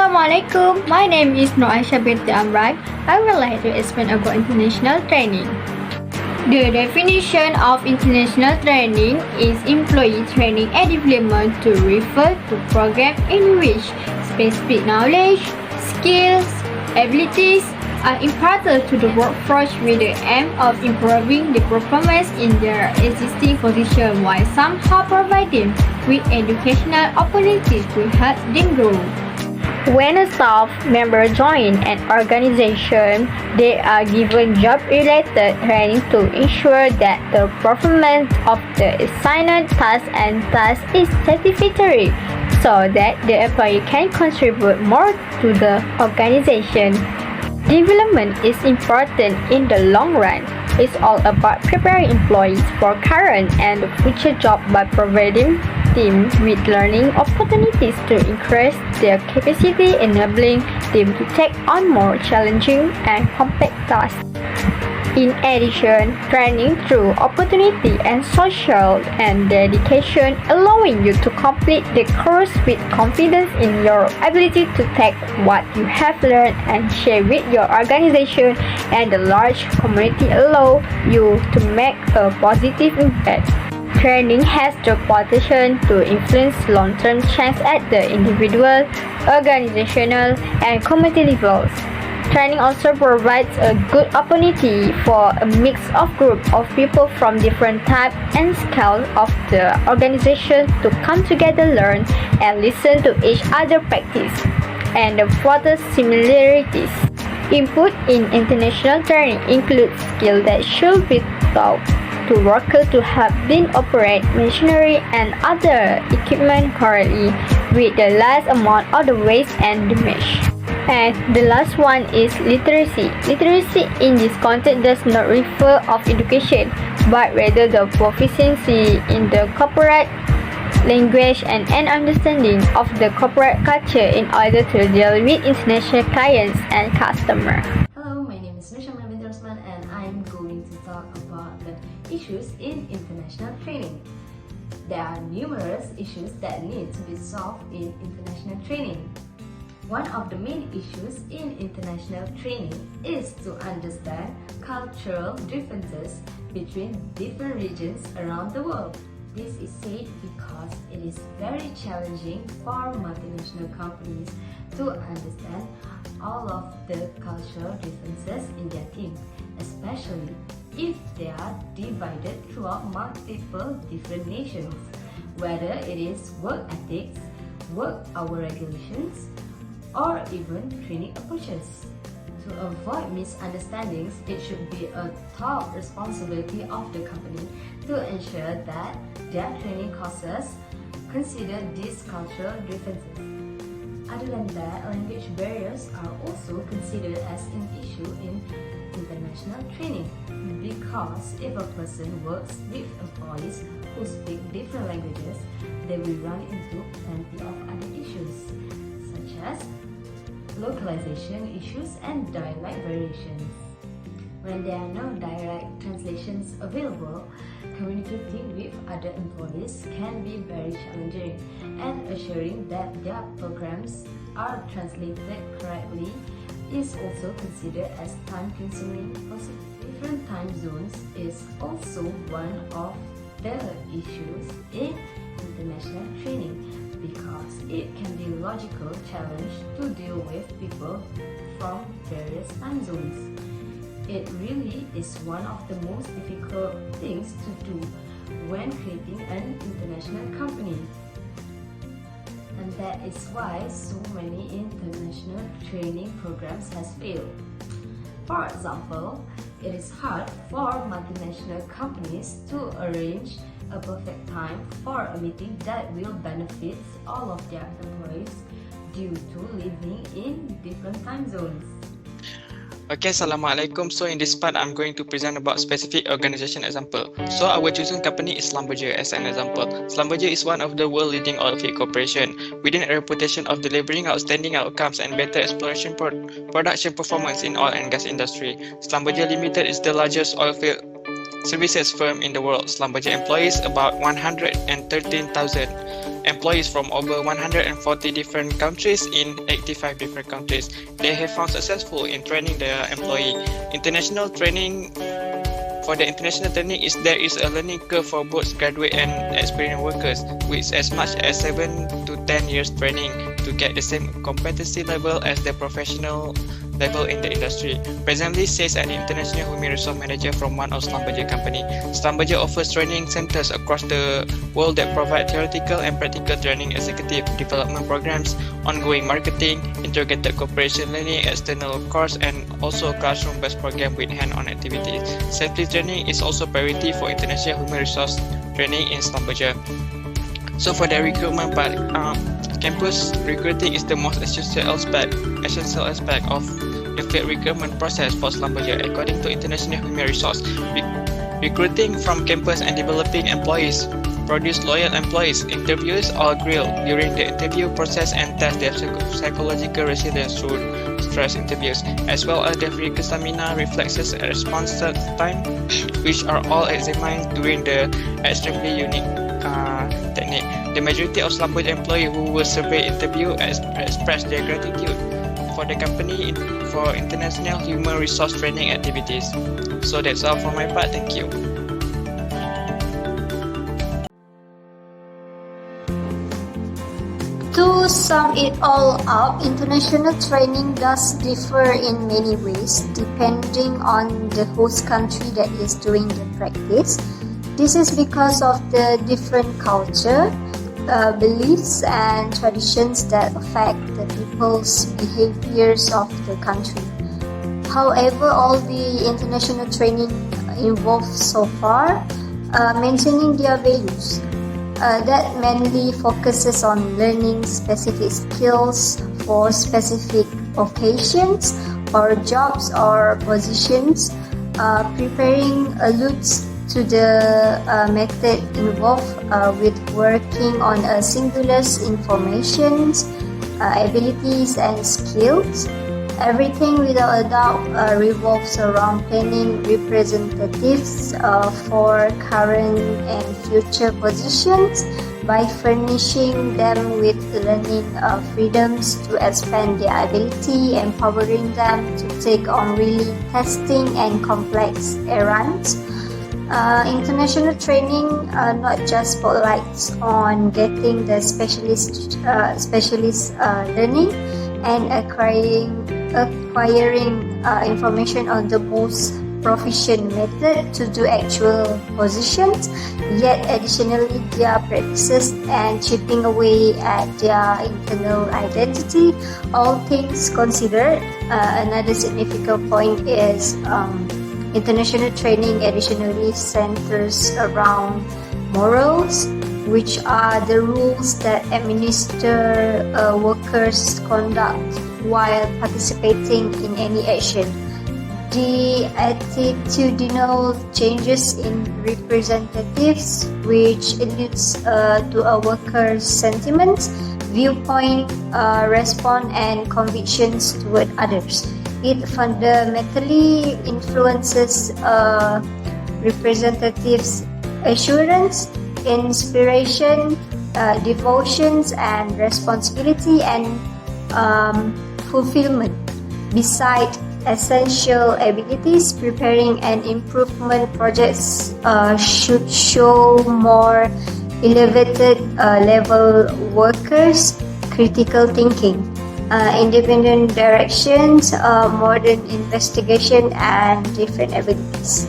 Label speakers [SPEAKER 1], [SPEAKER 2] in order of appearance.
[SPEAKER 1] Assalamualaikum. My name is Noaisha binti Amran. I would like to explain about international training. The definition of international training is employee training and development to refer to program in which specific knowledge, skills, abilities are imparted to the workforce with the aim of improving the performance in their existing position while somehow providing with educational opportunities to help them grow. When a staff member joins an organization, they are given job-related training to ensure that the performance of the assigned task is satisfactory, so that the employee can contribute more to the organization. Development is important in the long run. It's all about preparing employees for current and future jobs by providing them with learning opportunities to increase their capacity, enabling them to take on more challenging and complex tasks. In addition, training through opportunity and social and dedication, allowing you to complete the course with confidence in your ability to take what you have learned and share with your organization and the large community, allow you to make a positive impact. Training has the potential to influence long-term change at the individual, organizational, and community levels. Training also provides a good opportunity for a mix of group of people from different types and scales of the organization to come together, learn, and listen to each other practice, and further similarities. Input in international training includes skills that should be taught to workers to help them operate machinery and other equipment correctly with the last amount of the waste and damage. And the last one is literacy. Literacy in this context does not refer of education, but rather the proficiency in the corporate language and an understanding of the corporate culture in order to deal with international clients and customers.
[SPEAKER 2] Hello, my name is Sem4 and I'm going to talk about the issues in international training. There are numerous issues that need to be solved in international training. One of the main issues in international training is to understand cultural differences between different regions around the world. This is said because it is very challenging for multinational companies to understand all of the cultural differences in their team, especially if they are divided throughout multiple different nations, whether it is work ethics, work hour regulations, or even training approaches. To avoid misunderstandings, it should be a top responsibility of the company to ensure that their training courses consider these cultural differences. Other than that, language barriers are also considered as an issue in international training, because if a person works with employees who speak different languages, they will run into plenty of other issues, such as localization issues and dialect variations. When there are no direct translations available, communicating with other employees can be very challenging, and assuring that their programs are translated correctly is also considered as time-consuming process. Different time zones is also one of the issues in international training, because it can be a logical challenge to deal with people from various time zones. It really is one of the most difficult things to do when creating an international company. And that is why so many international training programs has failed. For example, it is hard for multinational companies to arrange a perfect time for a meeting that will benefit all of their employees due to living in different time zones.
[SPEAKER 3] Okay, Assalamualaikum. So in this part, I'm going to present about specific organization example. So our chosen company is Sem4 as an example. Sem4 is one of the world leading oilfield corporation within a reputation of delivering outstanding outcomes and better exploration production performance in oil and gas industry. Sem4 Limited is the largest oilfield services firm in the world. Sem4 employs about 113,000 employees from over 140 different countries in 85 different countries. They have found successful in training their employee. International training. For the international training, there is a learning curve for both graduate and experienced workers, with as much as 7 to 10 years training to get the same competency level as the professional level in the industry. Presently, says an international human resource manager from one of Sem4 company. Sem4 offers training centers across the world that provide theoretical and practical training, executive development programs, ongoing marketing, integrated cooperation learning, external course, and also classroom-based program with hand-on activities. Safety training is also priority for international human resource training in Sem4. So for the recruitment part, campus recruiting is the most essential aspect of the field recruitment process for Sem4 according to International Human Resource. Recruiting from campus and developing employees, produce loyal employees. Interviewers are grilled during the interview process and test their psychological resilience through stress interviews, as well as their physical stamina, reflexes, and response time, which are all examined during the extremely unique technique. The majority of Sem4 employees who will survey interview express their gratitude for the company for international human resource training activities. So that's all for my part. Thank you.
[SPEAKER 1] To sum it all up, international training does differ in many ways depending on the host country that is doing the practice. This is because of the different culture, beliefs and traditions that affect the people's behaviors of the country. However, all the international training involved so far maintaining their values. That mainly focuses on learning specific skills for specific occasions or jobs or positions. Preparing alludes to the method involved with working on a singular's information, abilities and skills. Everything without a doubt revolves around planning representatives for current and future positions by furnishing them with learning freedoms to expand their ability, empowering them to take on really testing and complex errands. International training not just spotlights on getting the specialist learning and acquiring information on the most proficient method to do actual positions, yet additionally their practices and chipping away at their internal identity. All things considered, another significant point is international training additionally centers around morals, which are the rules that administer workers' conduct while participating in any action. The attitudinal changes in representatives, which alludes to a worker's sentiments, viewpoint, response, and convictions toward others. It fundamentally influences representatives' assurance, inspiration, devotions, and responsibility and fulfillment. Besides essential abilities, preparing and improvement projects should show more elevated level workers, critical thinking, independent directions, modern investigation, and different abilities.